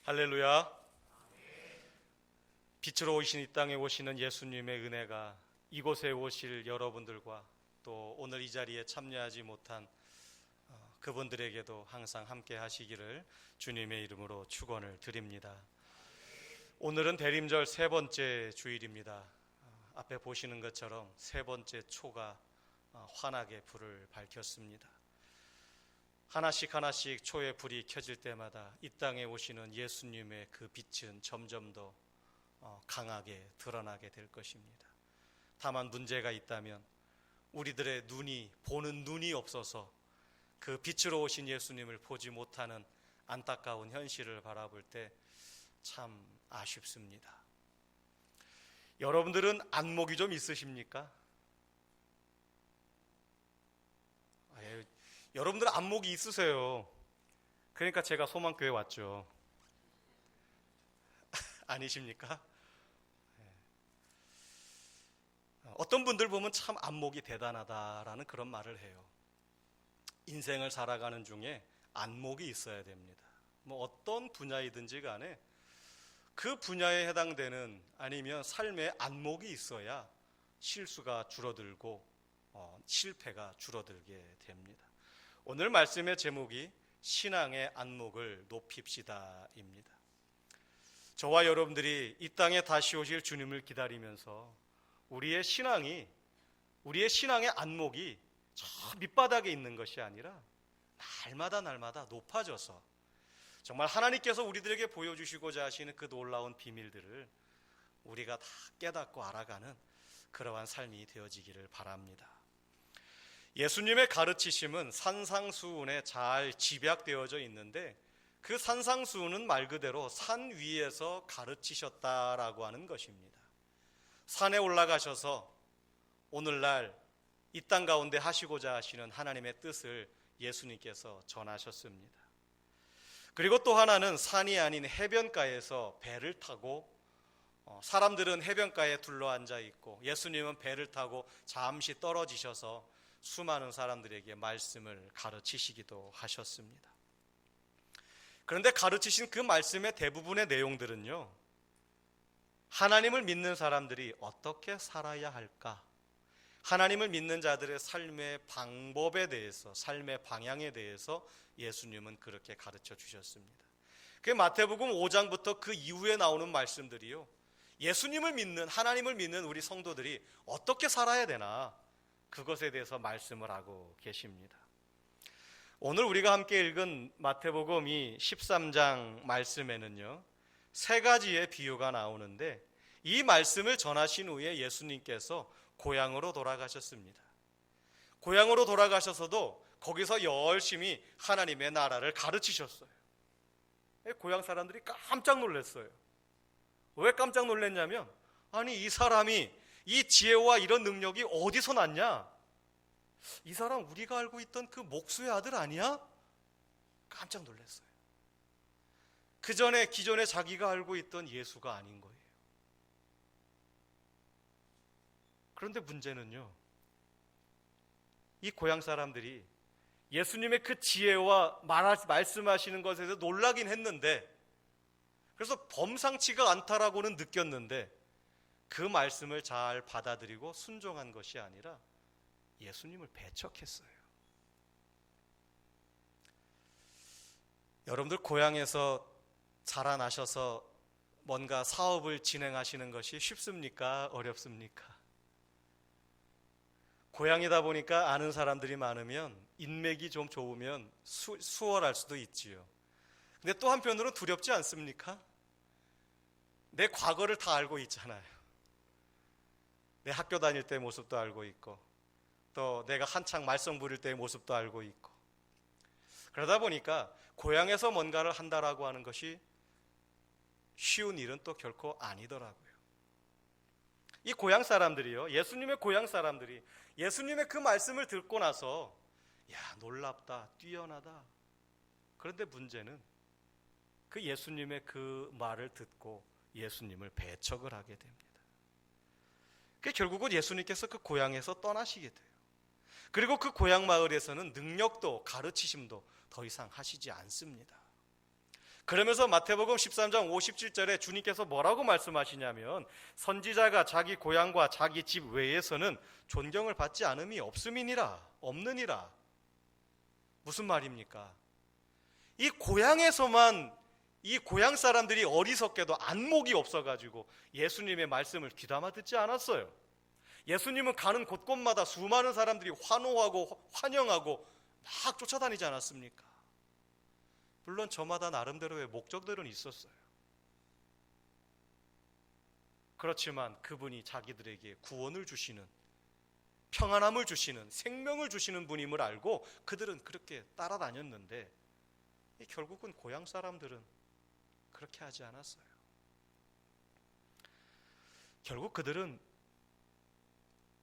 할렐루야. 빛으로 오신 이 땅에 오시는 예수님의 은혜가 이곳에 오실 여러분들과 또 오늘 이 자리에 참여하지 못한 그분들에게도 항상 함께 하시기를 주님의 이름으로 축원을 드립니다. 오늘은 대림절 세 번째 주일입니다. 앞에 보시는 것처럼 세 번째 초가 환하게 불을 밝혔습니다. 하나씩 하나씩 초의 불이 켜질 때마다 이 땅에 오시는 예수님의 그 빛은 점점 더 강하게 드러나게 될 것입니다. 다만 문제가 있다면 우리들의 보는 눈이 없어서 그 빛으로 오신 예수님을 보지 못하는 안타까운 현실을 바라볼 때 참 아쉽습니다. 여러분들은 안목이 좀 있으십니까? 여러분들 안목이 있으세요. 그러니까 제가 소망교회 왔죠. 아니십니까? 어떤 분들 보면 참 안목이 대단하다라는 그런 말을 해요. 인생을 살아가는 중에 안목이 있어야 됩니다. 뭐 어떤 분야이든지 간에 그 분야에 해당되는 아니면 삶의 안목이 있어야 실수가 줄어들고 실패가 줄어들게 됩니다. 오늘 말씀의 제목이 신앙의 안목을 높입시다입니다. 저와 여러분들이 이 땅에 다시 오실 주님을 기다리면서 우리의 신앙의 안목이 저 밑바닥에 있는 것이 아니라 날마다 높아져서 정말 하나님께서 우리들에게 보여주시고자 하시는 그 놀라운 비밀들을 우리가 다 깨닫고 알아가는 그러한 삶이 되어지기를 바랍니다. 예수님의 가르치심은 산상수훈에 잘 집약되어져 있는데 그 산상수훈은 말 그대로 산 위에서 가르치셨다라고 하는 것입니다. 산에 올라가셔서 오늘날 이 땅 가운데 하시고자 하시는 하나님의 뜻을 예수님께서 전하셨습니다. 그리고 또 하나는 산이 아닌 해변가에서 배를 타고 사람들은 해변가에 둘러앉아 있고 예수님은 배를 타고 잠시 떨어지셔서 수많은 사람들에게 말씀을 가르치시기도 하셨습니다. 그런데 가르치신 그 말씀의 대부분의 내용들은요, 하나님을 믿는 사람들이 어떻게 살아야 할까? 하나님을 믿는 자들의 삶의 방법에 대해서, 삶의 방향에 대해서 예수님은 그렇게 가르쳐 주셨습니다. 그 마태복음 5장부터 그 이후에 나오는 말씀들이요, 예수님을 믿는, 하나님을 믿는 우리 성도들이 어떻게 살아야 되나, 그것에 대해서 말씀을 하고 계십니다. 오늘 우리가 함께 읽은 마태복음 이 13장 말씀에는요, 세 가지의 비유가 나오는데 이 말씀을 전하신 후에 예수님께서 고향으로 돌아가셨습니다. 고향으로 돌아가셔서도 거기서 열심히 하나님의 나라를 가르치셨어요. 고향 사람들이 깜짝 놀랐어요. 왜 깜짝 놀랐냐면, 아니 이 사람이 이 지혜와 이런 능력이 어디서 났냐? 이 사람 우리가 알고 있던 그 목수의 아들 아니야? 깜짝 놀랐어요. 기존에 자기가 알고 있던 예수가 아닌 거예요. 그런데 문제는요, 이 고향 사람들이 예수님의 그 지혜와 말씀하시는 것에서 놀라긴 했는데, 그래서 범상치가 않다라고는 느꼈는데 그 말씀을 잘 받아들이고 순종한 것이 아니라 예수님을 배척했어요. 여러분들 고향에서 자라나셔서 뭔가 사업을 진행하시는 것이 쉽습니까? 어렵습니까? 고향이다 보니까 아는 사람들이 많으면 인맥이 좀 좋으면 수월할 수도 있지요. 근데 또 한편으로는 두렵지 않습니까? 내 과거를 다 알고 있잖아요. 내 학교 다닐 때의 모습도 알고 있고 또 내가 한창 말썽 부릴 때의 모습도 알고 있고, 그러다 보니까 고향에서 뭔가를 한다라고 하는 것이 쉬운 일은 또 결코 아니더라고요. 이 고향 사람들이요, 예수님의 고향 사람들이 예수님의 그 말씀을 듣고 나서 야, 놀랍다, 뛰어나다. 그런데 문제는 그 예수님의 그 말을 듣고 예수님을 배척을 하게 됩니다. 결국은 예수님께서 그 고향에서 떠나시게 돼요. 그리고 그 고향 마을에서는 능력도 가르치심도 더 이상 하시지 않습니다. 그러면서 마태복음 13장 57절에 주님께서 뭐라고 말씀하시냐면 선지자가 자기 고향과 자기 집 외에서는 존경을 받지 않음이 없느니라. 무슨 말입니까? 이 고향에서만 이 고향 사람들이 어리석게도 안목이 없어가지고 예수님의 말씀을 귀담아 듣지 않았어요. 예수님은 가는 곳곳마다 수많은 사람들이 환호하고 환영하고 막 쫓아다니지 않았습니까? 물론 저마다 나름대로의 목적들은 있었어요. 그렇지만 그분이 자기들에게 구원을 주시는, 평안함을 주시는, 생명을 주시는 분임을 알고 그들은 그렇게 따라다녔는데 결국은 고향 사람들은 그렇게 하지 않았어요. 결국 그들은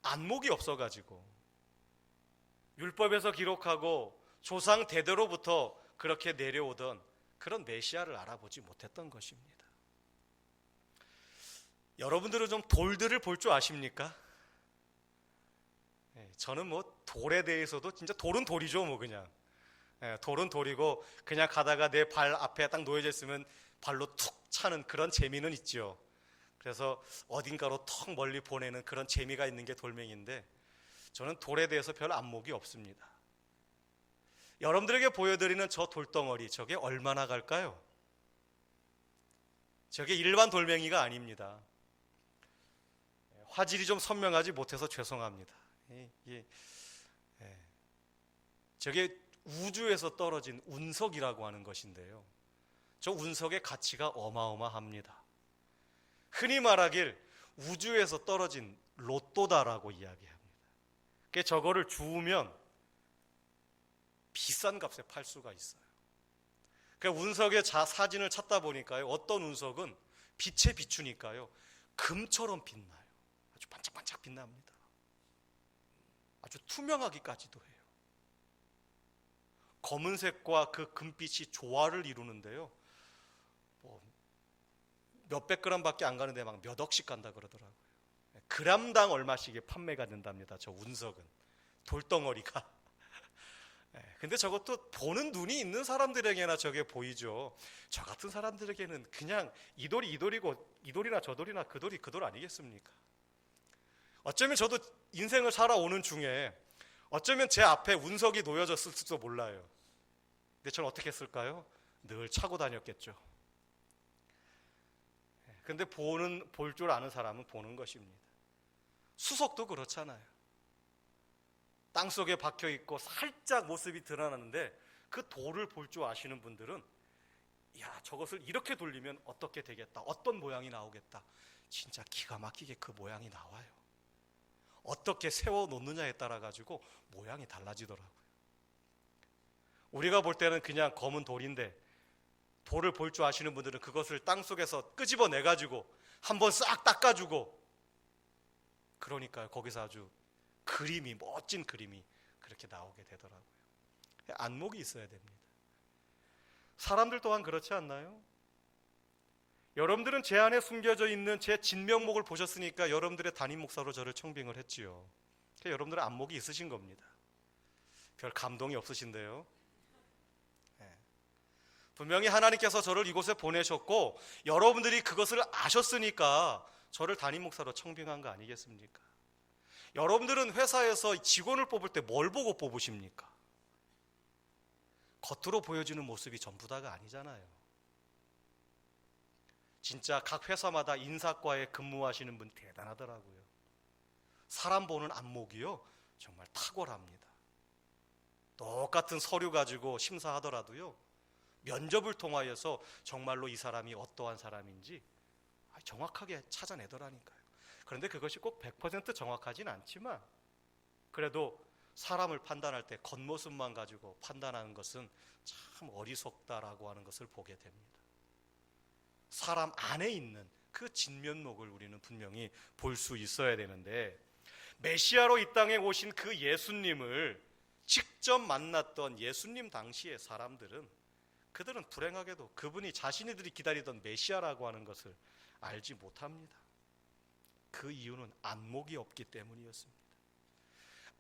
안목이 없어가지고 율법에서 기록하고 조상 대대로부터 그렇게 내려오던 그런 메시아를 알아보지 못했던 것입니다. 여러분들은 좀 돌들을 볼 줄 아십니까? 저는 뭐 돌에 대해서도 진짜 돌은 돌이죠, 뭐 그냥. 돌은 돌이고 그냥 가다가 내 발 앞에 딱 놓여져 있으면 발로 툭 차는 그런 재미는 있죠. 그래서 어딘가로 턱 멀리 보내는 그런 재미가 있는 게 돌멩이인데 저는 돌에 대해서 별 안목이 없습니다. 여러분들에게 보여드리는 저 돌덩어리, 저게 얼마나 갈까요? 저게 일반 돌멩이가 아닙니다. 화질이 좀 선명하지 못해서 죄송합니다. 저게 우주에서 떨어진 운석이라고 하는 것인데요. 저 운석의 가치가 어마어마합니다. 흔히 말하길 우주에서 떨어진 로또다라고 이야기합니다. 저거를 주우면 비싼 값에 팔 수가 있어요. 운석의 사진을 찾다 보니까요, 어떤 운석은 빛에 비추니까요 금처럼 빛나요. 아주 반짝반짝 빛납니다. 아주 투명하기까지도 해요. 검은색과 그 금빛이 조화를 이루는데요, 몇백 그램밖에 안 가는데 막 몇 억씩 간다 그러더라고요. 그램당 얼마씩에 판매가 된답니다. 저 운석은, 돌덩어리가. 근데 저것도 보는 눈이 있는 사람들에게나 저게 보이죠. 저 같은 사람들에게는 그냥 이 돌이 이 돌이고 이 돌이나 저 돌이나 그 돌이 그 돌 아니겠습니까? 어쩌면 저도 인생을 살아오는 중에 어쩌면 제 앞에 운석이 놓여졌을지도 몰라요. 근데 저는 어떻게 했을까요? 늘 차고 다녔겠죠. 근데 볼 줄 아는 사람은 보는 것입니다. 수석도 그렇잖아요. 땅속에 박혀 있고 살짝 모습이 드러나는데 그 돌을 볼 줄 아시는 분들은 야, 저것을 이렇게 돌리면 어떻게 되겠다, 어떤 모양이 나오겠다, 진짜 기가 막히게 그 모양이 나와요. 어떻게 세워 놓느냐에 따라 가지고 모양이 달라지더라고요. 우리가 볼 때는 그냥 검은 돌인데 돌을 볼 줄 아시는 분들은 그것을 땅속에서 끄집어내 가지고 한번 싹 닦아주고, 그러니까요 거기서 아주 그림이, 멋진 그림이 그렇게 나오게 되더라고요. 안목이 있어야 됩니다. 사람들 또한 그렇지 않나요? 여러분들은 제 안에 숨겨져 있는 제 진면목을 보셨으니까 여러분들의 담임 목사로 저를 청빙을 했지요. 여러분들은 안목이 있으신 겁니다. 별 감동이 없으신데요. 분명히 하나님께서 저를 이곳에 보내셨고 여러분들이 그것을 아셨으니까 저를 담임 목사로 청빙한 거 아니겠습니까? 여러분들은 회사에서 직원을 뽑을 때 뭘 보고 뽑으십니까? 겉으로 보여지는 모습이 전부 다가 아니잖아요. 진짜 각 회사마다 인사과에 근무하시는 분 대단하더라고요. 사람 보는 안목이요 정말 탁월합니다. 똑같은 서류 가지고 심사하더라도요 면접을 통하여서 정말로 이 사람이 어떠한 사람인지 정확하게 찾아내더라니까요. 그런데 그것이 꼭 100% 정확하진 않지만 그래도 사람을 판단할 때 겉모습만 가지고 판단하는 것은 참 어리석다라고 하는 것을 보게 됩니다. 사람 안에 있는 그 진면목을 우리는 분명히 볼 수 있어야 되는데, 메시아로 이 땅에 오신 그 예수님을 직접 만났던 예수님 당시의 사람들은 그들은 불행하게도 그분이 자신들이 기다리던 메시아라고 하는 것을 알지 못합니다. 그 이유는 안목이 없기 때문이었습니다.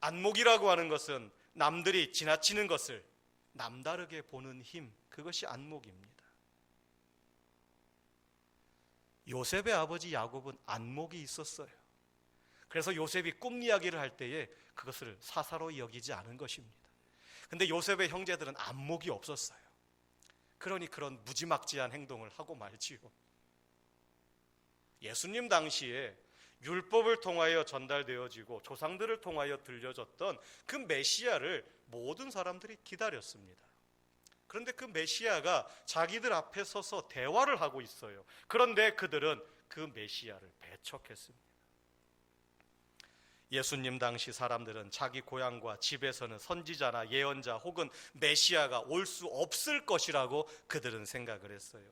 안목이라고 하는 것은 남들이 지나치는 것을 남다르게 보는 힘, 그것이 안목입니다. 요셉의 아버지 야곱은 안목이 있었어요. 그래서 요셉이 꿈 이야기를 할 때에 그것을 사사로이 여기지 않은 것입니다. 근데 요셉의 형제들은 안목이 없었어요. 그러니 그런 무지막지한 행동을 하고 말지요. 예수님 당시에 율법을 통하여 전달되어지고 조상들을 통하여 들려졌던 그 메시아를 모든 사람들이 기다렸습니다. 그런데 그 메시아가 자기들 앞에 서서 대화를 하고 있어요. 그런데 그들은 그 메시아를 배척했습니다. 예수님 당시 사람들은 자기 고향과 집에서는 선지자나 예언자 혹은 메시아가 올 수 없을 것이라고 그들은 생각을 했어요.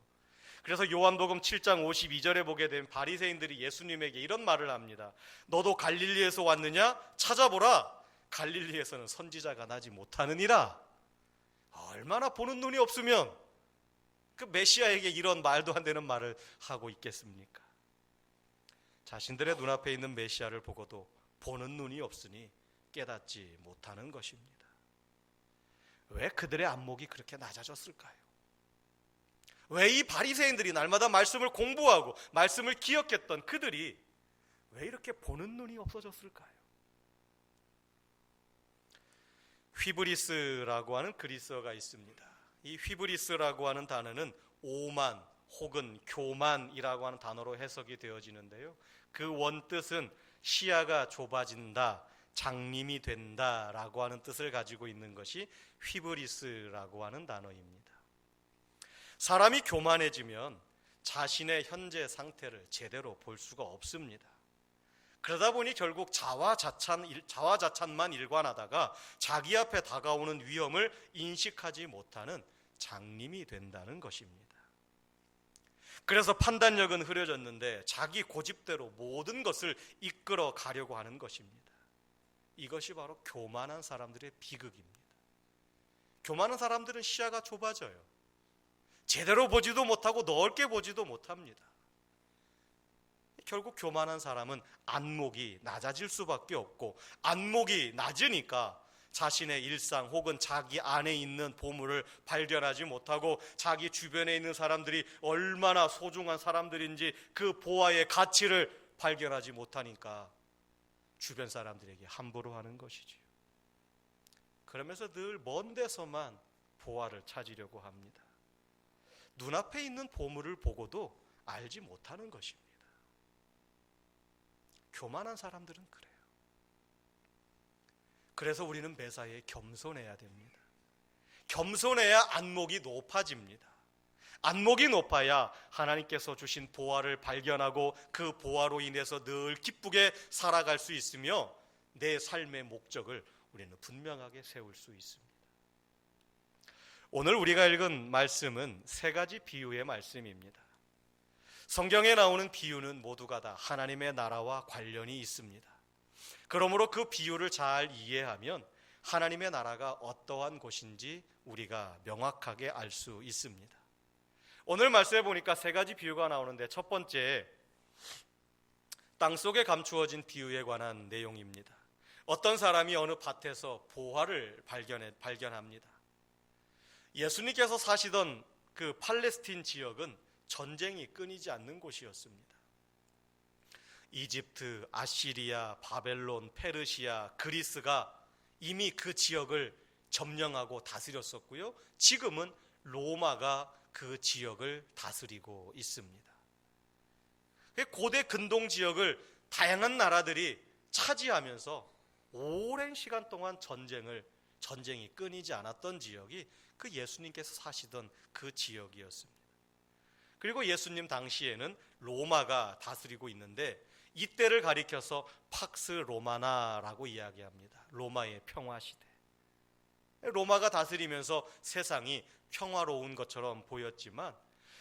그래서 요한복음 7장 52절에 보게 되면 바리새인들이 예수님에게 이런 말을 합니다. 너도 갈릴리에서 왔느냐? 찾아보라. 갈릴리에서는 선지자가 나지 못하느니라. 얼마나 보는 눈이 없으면 그 메시아에게 이런 말도 안 되는 말을 하고 있겠습니까? 자신들의 눈앞에 있는 메시아를 보고도 보는 눈이 없으니 깨닫지 못하는 것입니다. 왜 그들의 안목이 그렇게 낮아졌을까요? 왜 이 바리새인들이 날마다 말씀을 공부하고 말씀을 기억했던 그들이 왜 이렇게 보는 눈이 없어졌을까요? 휘브리스라고 하는 그리스어가 있습니다. 이 휘브리스라고 하는 단어는 오만 혹은 교만이라고 하는 단어로 해석이 되어지는데요. 그 원뜻은 시야가 좁아진다, 장님이 된다라고 하는 뜻을 가지고 있는 것이 휘브리스라고 하는 단어입니다. 사람이 교만해지면 자신의 현재 상태를 제대로 볼 수가 없습니다. 그러다 보니 결국 자화자찬만 일관하다가 자기 앞에 다가오는 위험을 인식하지 못하는 장님이 된다는 것입니다. 그래서 판단력은 흐려졌는데 자기 고집대로 모든 것을 이끌어 가려고 하는 것입니다. 이것이 바로 교만한 사람들의 비극입니다. 교만한 사람들은 시야가 좁아져요. 제대로 보지도 못하고 넓게 보지도 못합니다. 결국 교만한 사람은 안목이 낮아질 수밖에 없고, 안목이 낮으니까 자신의 일상 혹은 자기 안에 있는 보물을 발견하지 못하고 자기 주변에 있는 사람들이 얼마나 소중한 사람들인지 그 보화의 가치를 발견하지 못하니까 주변 사람들에게 함부로 하는 것이지요. 그러면서 늘 먼 데서만 보화를 찾으려고 합니다. 눈앞에 있는 보물을 보고도 알지 못하는 것입니다. 교만한 사람들은 그래요. 그래서 우리는 매사에 겸손해야 됩니다. 겸손해야 안목이 높아집니다. 안목이 높아야 하나님께서 주신 보화를 발견하고 그 보화로 인해서 늘 기쁘게 살아갈 수 있으며 내 삶의 목적을 우리는 분명하게 세울 수 있습니다. 오늘 우리가 읽은 말씀은 세 가지 비유의 말씀입니다. 성경에 나오는 비유는 모두가 다 하나님의 나라와 관련이 있습니다. 그러므로 그 비유를 잘 이해하면 하나님의 나라가 어떠한 곳인지 우리가 명확하게 알 수 있습니다. 오늘 말씀에 보니까 세 가지 비유가 나오는데 첫 번째, 땅속에 감추어진 비유에 관한 내용입니다. 어떤 사람이 어느 밭에서 보화를 발견합니다. 예수님께서 사시던 그 팔레스틴 지역은 전쟁이 끊이지 않는 곳이었습니다. 이집트, 아시리아, 바벨론, 페르시아, 그리스가 이미 그 지역을 점령하고 다스렸었고요. 지금은 로마가 그 지역을 다스리고 있습니다. 고대 근동 지역을 다양한 나라들이 차지하면서 오랜 시간 동안 전쟁이 끊이지 않았던 지역이 그 예수님께서 사시던 그 지역이었습니다. 그리고 예수님 당시에는 로마가 다스리고 있는데 이때를 가리켜서 팍스 로마나라고 이야기합니다. 로마의 평화시대. 로마가 다스리면서 세상이 평화로운 것처럼 보였지만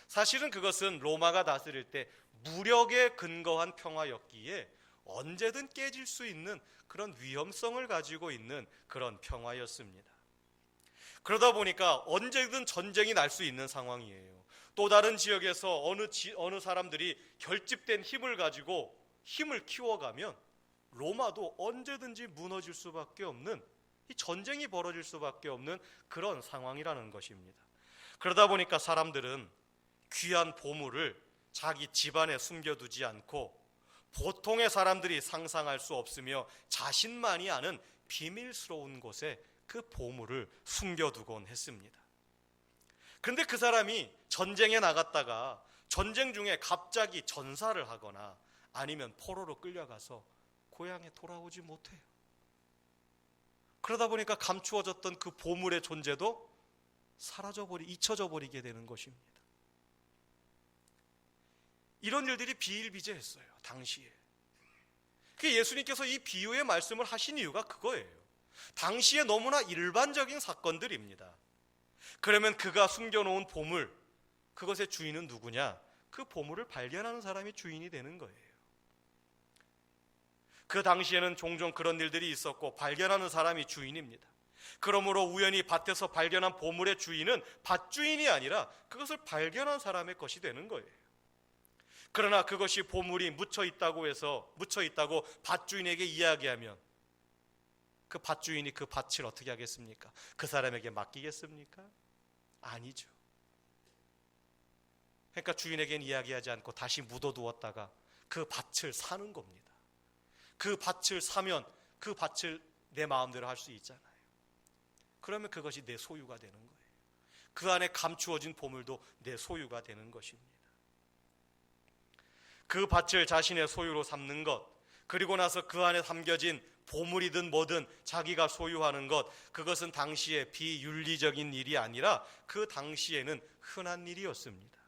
사실은 그것은 로마가 다스릴 때 무력에 근거한 평화였기에 언제든 깨질 수 있는 그런 위험성을 가지고 있는 그런 평화였습니다. 그러다 보니까 언제든 전쟁이 날 수 있는 상황이에요. 또 다른 지역에서 어느 사람들이 결집된 힘을 가지고 힘을 키워가면 로마도 언제든지 무너질 수밖에 없는, 이 전쟁이 벌어질 수밖에 없는 그런 상황이라는 것입니다. 그러다 보니까 사람들은 귀한 보물을 자기 집안에 숨겨두지 않고 보통의 사람들이 상상할 수 없으며 자신만이 아는 비밀스러운 곳에 그 보물을 숨겨두곤 했습니다. 그런데 그 사람이 전쟁에 나갔다가 전쟁 중에 갑자기 전사를 하거나 아니면 포로로 끌려가서 고향에 돌아오지 못해요. 그러다 보니까 감추어졌던 그 보물의 존재도 잊혀져 버리게 되는 것입니다. 이런 일들이 비일비재했어요, 당시에. 예수님께서 이 비유의 말씀을 하신 이유가 그거예요. 당시에 너무나 일반적인 사건들입니다. 그러면 그가 숨겨놓은 보물, 그것의 주인은 누구냐? 그 보물을 발견하는 사람이 주인이 되는 거예요. 그 당시에는 종종 그런 일들이 있었고 발견하는 사람이 주인입니다. 그러므로 우연히 밭에서 발견한 보물의 주인은 밭주인이 아니라 그것을 발견한 사람의 것이 되는 거예요. 그러나 그것이 보물이 묻혀 있다고 밭주인에게 이야기하면 그 밭주인이 그 밭을 어떻게 하겠습니까? 그 사람에게 맡기겠습니까? 아니죠. 그러니까 주인에게는 이야기하지 않고 다시 묻어두었다가 그 밭을 사는 겁니다. 그 밭을 사면 그 밭을 내 마음대로 할 수 있잖아요. 그러면 그것이 내 소유가 되는 거예요. 그 안에 감추어진 보물도 내 소유가 되는 것입니다. 그 밭을 자신의 소유로 삼는 것, 그리고 나서 그 안에 담겨진 보물이든 뭐든 자기가 소유하는 것, 그것은 당시에 비윤리적인 일이 아니라 그 당시에는 흔한 일이었습니다.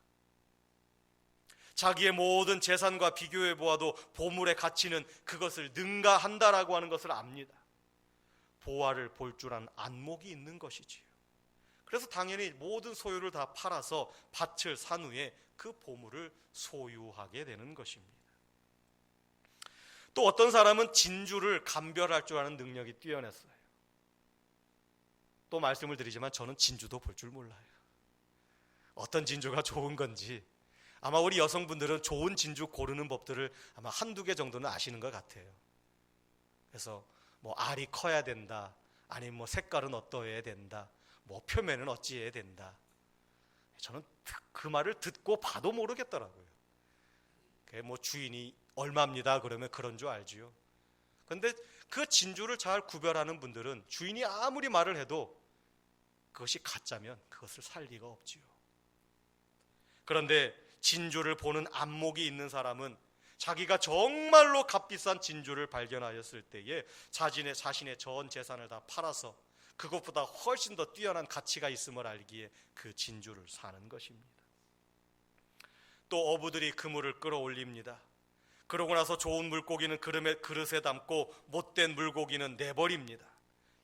자기의 모든 재산과 비교해 보아도 보물의 가치는 그것을 능가한다라고 하는 것을 압니다. 보화를 볼 줄 아는 안목이 있는 것이지요. 그래서 당연히 모든 소유를 다 팔아서 밭을 산 후에 그 보물을 소유하게 되는 것입니다. 또 어떤 사람은 진주를 감별할 줄 아는 능력이 뛰어났어요. 또 말씀을 드리지만 저는 진주도 볼 줄 몰라요. 어떤 진주가 좋은 건지 아마 우리 여성분들은 좋은 진주 고르는 법들을 아마 한두 개 정도는 아시는 것 같아요. 그래서 뭐 알이 커야 된다, 아니면 뭐 색깔은 어떠해야 된다, 뭐 표면은 어찌해야 된다. 저는 그 말을 듣고 봐도 모르겠더라고요. 뭐 주인이 얼마입니다 그러면 그런 줄 알지요. 그런데 그 진주를 잘 구별하는 분들은 주인이 아무리 말을 해도 그것이 가짜면 그것을 살 리가 없지요. 그런데 진주를 보는 안목이 있는 사람은 자기가 정말로 값비싼 진주를 발견하였을 때에 자신의 전 재산을 다 팔아서 그것보다 훨씬 더 뛰어난 가치가 있음을 알기에 그 진주를 사는 것입니다. 또 어부들이 그물을 끌어올립니다. 그러고 나서 좋은 물고기는 그릇에 담고 못된 물고기는 내버립니다.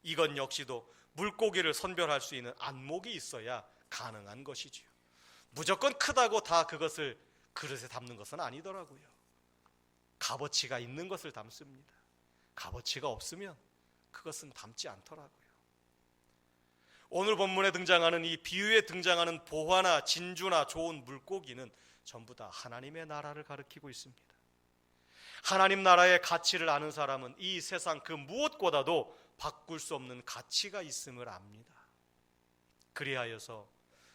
이건 역시도 물고기를 선별할 수 있는 안목이 있어야 가능한 것이지요. 무조건 크다고 다 그것을 그릇에 담는 것은 아니더라고요. 값어치가 있는 것을 담습니다. 값어치가 없으면 그것은 담지 않더라고요. 오늘 본문에 등장하는 이 비유에 등장하는 보화나 진주나 좋은 물고기는 전부 다 하나님의 나라를 가리키고 있습니다. 하나님 나라의 가치를 아는 사람은 이 세상 그 무엇보다도 바꿀 수 없는 가치가 있음을 압니다. 그리하여서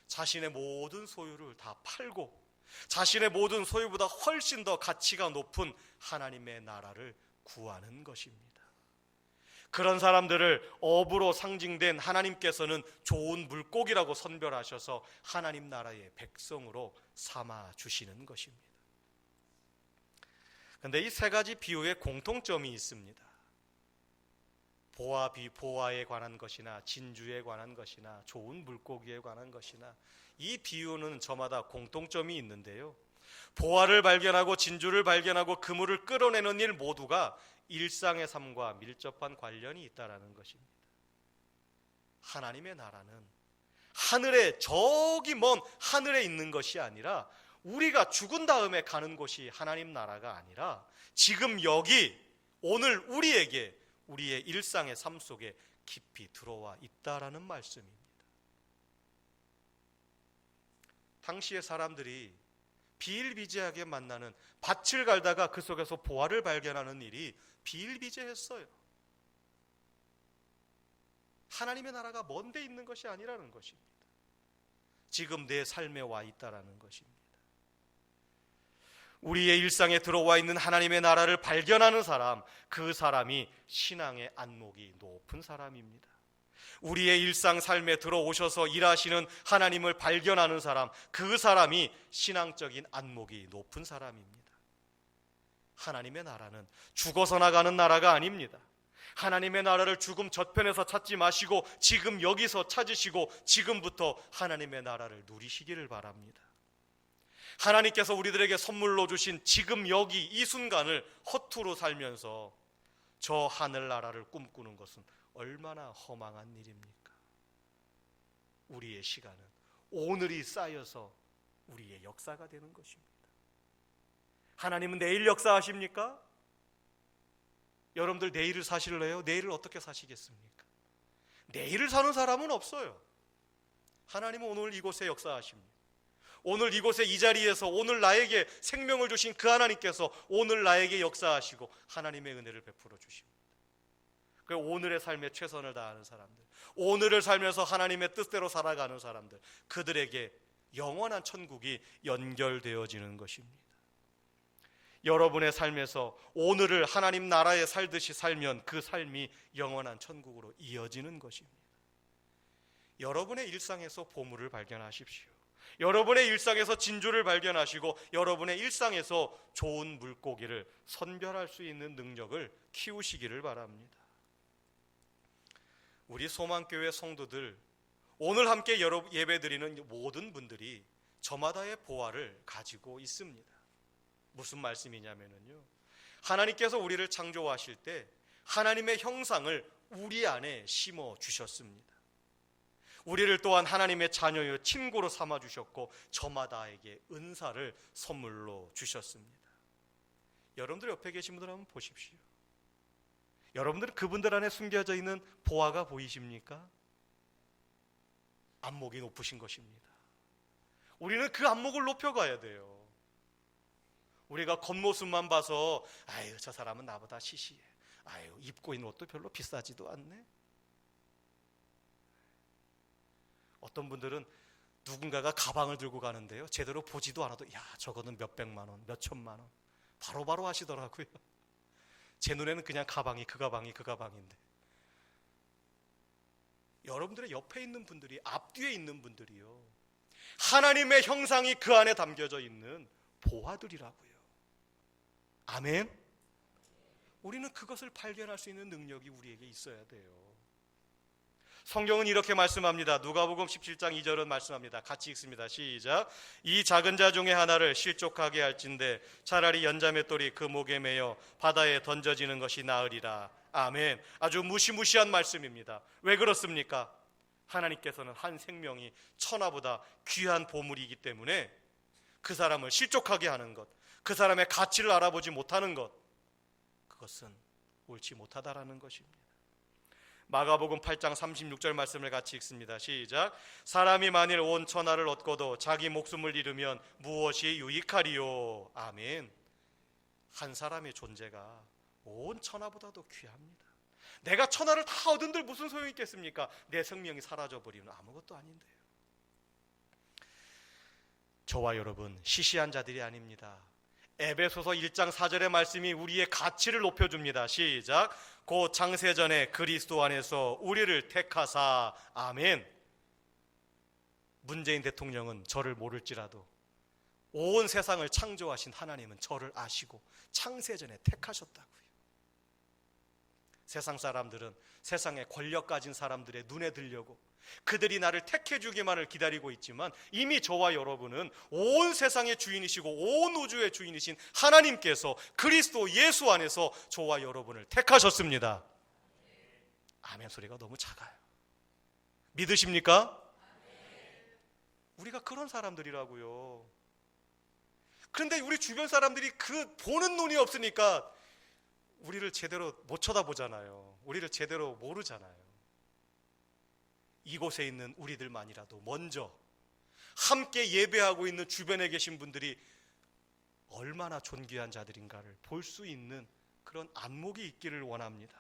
자신의 모든 소유를 다 팔고 자신의 모든 소유보다 훨씬 더 가치가 높은 하나님의 나라를 구하는 것입니다. 그런 사람들을 어부로 상징된 하나님께서는 좋은 물고기라고 선별하셔서 하나님 나라의 백성으로 삼아 주시는 것입니다. 그런데 이 세 가지 비유에 공통점이 있습니다. 보화에 관한 것이나 진주에 관한 것이나 좋은 물고기에 관한 것이나 이 비유는 저마다 공통점이 있는데요. 보화를 발견하고 진주를 발견하고 그물을 끌어내는 일 모두가 일상의 삶과 밀접한 관련이 있다는 것입니다. 하나님의 나라는 하늘에 저기 먼 하늘에 있는 것이 아니라 우리가 죽은 다음에 가는 곳이 하나님 나라가 아니라 지금 여기 오늘 우리에게 우리의 일상의 삶 속에 깊이 들어와 있다라는 말씀입니다. 당시의 사람들이 비일비재하게 만나는 밭을 갈다가 그 속에서 보화를 발견하는 일이 비일비재했어요. 하나님의 나라가 먼 데 있는 것이 아니라는 것입니다. 지금 내 삶에 와 있다라는 것입니다. 우리의 일상에 들어와 있는 하나님의 나라를 발견하는 사람, 그 사람이 신앙의 안목이 높은 사람입니다. 우리의 일상 삶에 들어오셔서 일하시는 하나님을 발견하는 사람, 그 사람이 신앙적인 안목이 높은 사람입니다. 하나님의 나라는 죽어서 나가는 나라가 아닙니다. 하나님의 나라를 죽음 저편에서 찾지 마시고 지금 여기서 찾으시고 지금부터 하나님의 나라를 누리시기를 바랍니다. 하나님께서 우리들에게 선물로 주신 지금 여기 이 순간을 허투루 살면서 저 하늘나라를 꿈꾸는 것은 얼마나 허망한 일입니까? 우리의 시간은 오늘이 쌓여서 우리의 역사가 되는 것입니다. 하나님은 내일 역사하십니까? 여러분들 내일을 사실래요? 내일을 어떻게 사시겠습니까? 내일을 사는 사람은 없어요. 하나님은 오늘 이곳에 역사하십니다. 오늘 이곳에 이 자리에서 오늘 나에게 생명을 주신 그 하나님께서 오늘 나에게 역사하시고 하나님의 은혜를 베풀어 주십니다. 그 오늘의 삶에 최선을 다하는 사람들, 오늘을 살면서 하나님의 뜻대로 살아가는 사람들, 그들에게 영원한 천국이 연결되어지는 것입니다. 여러분의 삶에서 오늘을 하나님 나라에 살듯이 살면 그 삶이 영원한 천국으로 이어지는 것입니다. 여러분의 일상에서 보물을 발견하십시오. 여러분의 일상에서 진주를 발견하시고 여러분의 일상에서 좋은 물고기를 선별할 수 있는 능력을 키우시기를 바랍니다. 우리 소망교회 성도들, 오늘 함께 예배드리는 모든 분들이 저마다의 보화를 가지고 있습니다. 무슨 말씀이냐면요, 하나님께서 우리를 창조하실 때 하나님의 형상을 우리 안에 심어 주셨습니다. 우리를 또한 하나님의 자녀요 친구로 삼아 주셨고 저마다에게 은사를 선물로 주셨습니다. 여러분들 옆에 계신 분들 한번 보십시오. 여러분들은 그분들 안에 숨겨져 있는 보화가 보이십니까? 안목이 높으신 것입니다. 우리는 그 안목을 높여가야 돼요. 우리가 겉모습만 봐서 아유 저 사람은 나보다 시시해, 아유 입고 있는 옷도 별로 비싸지도 않네. 어떤 분들은 누군가가 가방을 들고 가는데요, 제대로 보지도 않아도 야 저거는 몇백만 원, 몇천만 원 바로바로 하시더라고요. 제 눈에는 그냥 가방이 그 가방인데, 여러분들의 옆에 있는 분들이, 앞뒤에 있는 분들이요, 하나님의 형상이 그 안에 담겨져 있는 보화들이라고요. 아멘. 우리는 그것을 발견할 수 있는 능력이 우리에게 있어야 돼요. 성경은 이렇게 말씀합니다. 누가복음 17장 2절은 말씀합니다. 같이 읽습니다. 시작. 이 작은 자 중에 하나를 실족하게 할진대 차라리 연자맷돌이 그 목에 매여 바다에 던져지는 것이 나으리라. 아멘. 아주 무시무시한 말씀입니다. 왜 그렇습니까? 하나님께서는 한 생명이 천하보다 귀한 보물이기 때문에 그 사람을 실족하게 하는 것, 그 사람의 가치를 알아보지 못하는 것, 그것은 옳지 못하다라는 것입니다. 마가복음 8장 36절 말씀을 같이 읽습니다. 시작. 사람이 만일 온 천하를 얻고도 자기 목숨을 잃으면 무엇이 유익하리요. 아멘. 한 사람의 존재가 온 천하보다도 귀합니다. 내가 천하를 다 얻은들 무슨 소용이 있겠습니까? 내 생명이 사라져버리면 아무것도 아닌데요. 저와 여러분 시시한 자들이 아닙니다. 에베소서 1장 4절의 말씀이 우리의 가치를 높여줍니다. 시작. 곧 창세전에 그리스도 안에서 우리를 택하사. 아멘. 문재인 대통령은 저를 모를지라도 온 세상을 창조하신 하나님은 저를 아시고 창세전에 택하셨다고요. 세상 사람들은 세상에 권력 가진 사람들의 눈에 들려고 그들이 나를 택해주기만을 기다리고 있지만 이미 저와 여러분은 온 세상의 주인이시고 온 우주의 주인이신 하나님께서 그리스도 예수 안에서 저와 여러분을 택하셨습니다. 아멘 소리가 너무 작아요. 믿으십니까? 우리가 그런 사람들이라고요. 그런데 우리 주변 사람들이 그 보는 눈이 없으니까 우리를 제대로 못 쳐다보잖아요. 우리를 제대로 모르잖아요. 이곳에 있는 우리들만이라도 먼저 함께 예배하고 있는 주변에 계신 분들이 얼마나 존귀한 자들인가를 볼 수 있는 그런 안목이 있기를 원합니다.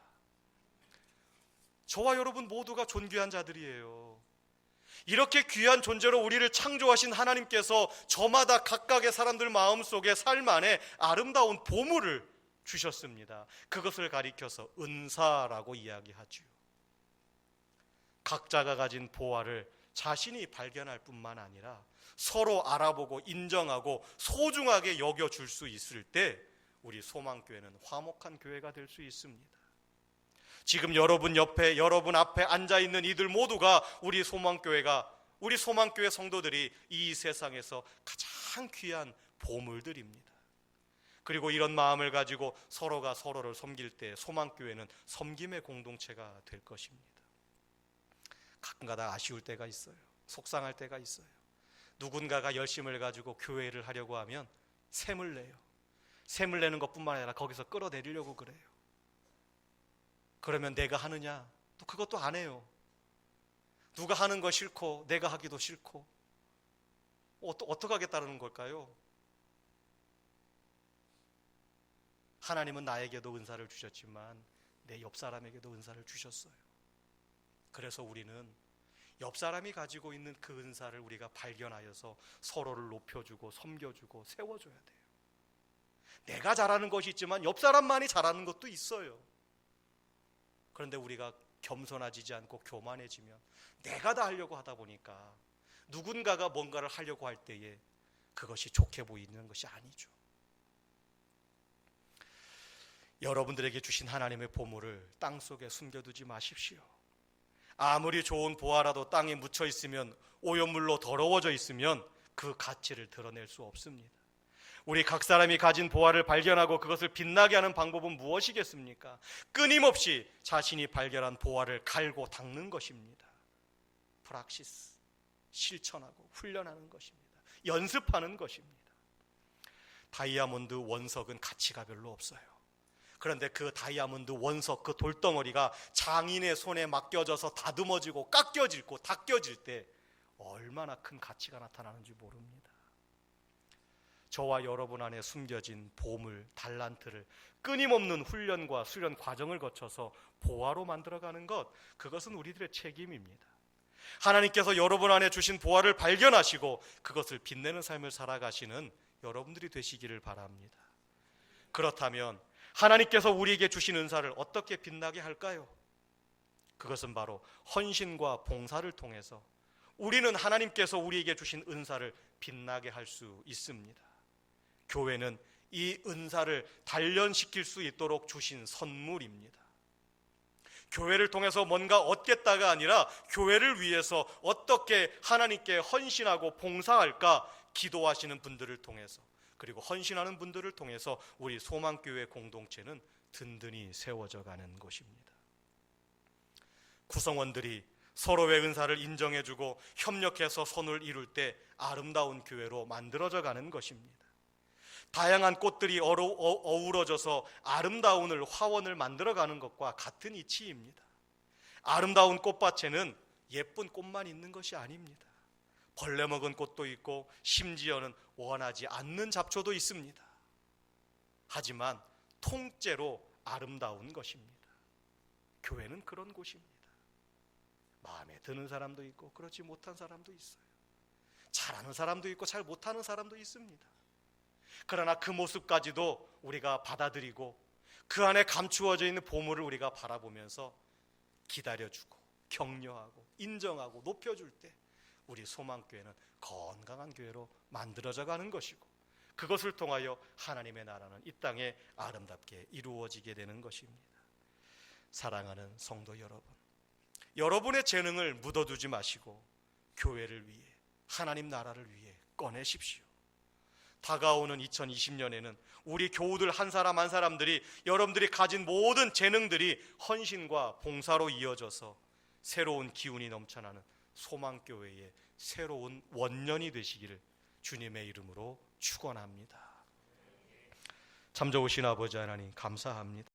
저와 여러분 모두가 존귀한 자들이에요. 이렇게 귀한 존재로 우리를 창조하신 하나님께서 저마다 각각의 사람들 마음속에 삶 안에 아름다운 보물을 주셨습니다. 그것을 가리켜서 은사라고 이야기하죠. 각자가 가진 보화를 자신이 발견할 뿐만 아니라 서로 알아보고 인정하고 소중하게 여겨줄 수 있을 때 우리 소망교회는 화목한 교회가 될 수 있습니다. 지금 여러분 옆에, 여러분 앞에 앉아있는 이들 모두가 우리 소망교회 성도들이 이 세상에서 가장 귀한 보물들입니다. 그리고 이런 마음을 가지고 서로가 서로를 섬길 때 소망교회는 섬김의 공동체가 될 것입니다. 가끔가다 아쉬울 때가 있어요. 속상할 때가 있어요. 누군가가 열심을 가지고 교회를 하려고 하면 샘을 내요. 샘을 내는 것뿐만 아니라 거기서 끌어내리려고 그래요. 그러면 내가 하느냐? 또 그것도 안 해요. 누가 하는 거 싫고 내가 하기도 싫고 어떻게 하겠다는 걸까요? 하나님은 나에게도 은사를 주셨지만 내 옆 사람에게도 은사를 주셨어요. 그래서 우리는 옆 사람이 가지고 있는 그 은사를 우리가 발견하여서 서로를 높여주고 섬겨주고 세워줘야 돼요. 내가 잘하는 것이 있지만 옆 사람만이 잘하는 것도 있어요. 그런데 우리가 겸손해지지 않고 교만해지면 내가 다 하려고 하다 보니까 누군가가 뭔가를 하려고 할 때에 그것이 좋게 보이는 것이 아니죠. 여러분들에게 주신 하나님의 보물을 땅속에 숨겨두지 마십시오. 아무리 좋은 보화라도 땅에 묻혀 있으면, 오염물로 더러워져 있으면 그 가치를 드러낼 수 없습니다. 우리 각 사람이 가진 보화를 발견하고 그것을 빛나게 하는 방법은 무엇이겠습니까? 끊임없이 자신이 발견한 보화를 갈고 닦는 것입니다. 프락시스, 실천하고 훈련하는 것입니다. 연습하는 것입니다. 다이아몬드 원석은 가치가 별로 없어요. 그런데 그 다이아몬드 원석, 그 돌덩어리가 장인의 손에 맡겨져서 다듬어지고 깎여지고 닦여질 때 얼마나 큰 가치가 나타나는지 모릅니다. 저와 여러분 안에 숨겨진 보물, 달란트를 끊임없는 훈련과 수련 과정을 거쳐서 보화로 만들어가는 것, 그것은 우리들의 책임입니다. 하나님께서 여러분 안에 주신 보화를 발견하시고 그것을 빛내는 삶을 살아가시는 여러분들이 되시기를 바랍니다. 그렇다면 하나님께서 우리에게 주신 은사를 어떻게 빛나게 할까요? 그것은 바로 헌신과 봉사를 통해서 우리는 하나님께서 우리에게 주신 은사를 빛나게 할 수 있습니다. 교회는 이 은사를 단련시킬 수 있도록 주신 선물입니다. 교회를 통해서 뭔가 얻겠다가 아니라 교회를 위해서 어떻게 하나님께 헌신하고 봉사할까 기도하시는 분들을 통해서, 그리고 헌신하는 분들을 통해서 우리 소망교회 공동체는 든든히 세워져 가는 것입니다. 구성원들이 서로의 은사를 인정해주고 협력해서 선을 이룰 때 아름다운 교회로 만들어져 가는 것입니다. 다양한 꽃들이 어우러져서 아름다운 화원을 만들어가는 것과 같은 이치입니다. 아름다운 꽃밭에는 예쁜 꽃만 있는 것이 아닙니다. 벌레 먹은 꽃도 있고 심지어는 원하지 않는 잡초도 있습니다. 하지만 통째로 아름다운 것입니다. 교회는 그런 곳입니다. 마음에 드는 사람도 있고 그렇지 못한 사람도 있어요. 잘하는 사람도 있고 잘 못하는 사람도 있습니다. 그러나 그 모습까지도 우리가 받아들이고 그 안에 감추어져 있는 보물을 우리가 바라보면서 기다려주고 격려하고 인정하고 높여줄 때 우리 소망교회는 건강한 교회로 만들어져 가는 것이고, 그것을 통하여 하나님의 나라는 이 땅에 아름답게 이루어지게 되는 것입니다. 사랑하는 성도 여러분, 여러분의 재능을 묻어두지 마시고 교회를 위해, 하나님 나라를 위해 꺼내십시오. 다가오는 2020년에는 우리 교우들 한 사람 한 사람들이 여러분들이 가진 모든 재능들이 헌신과 봉사로 이어져서 새로운 기운이 넘쳐나는 소망교회의 새로운 원년이 되시기를 주님의 이름으로 축원합니다. 참 좋으신 아버지 하나님 감사합니다.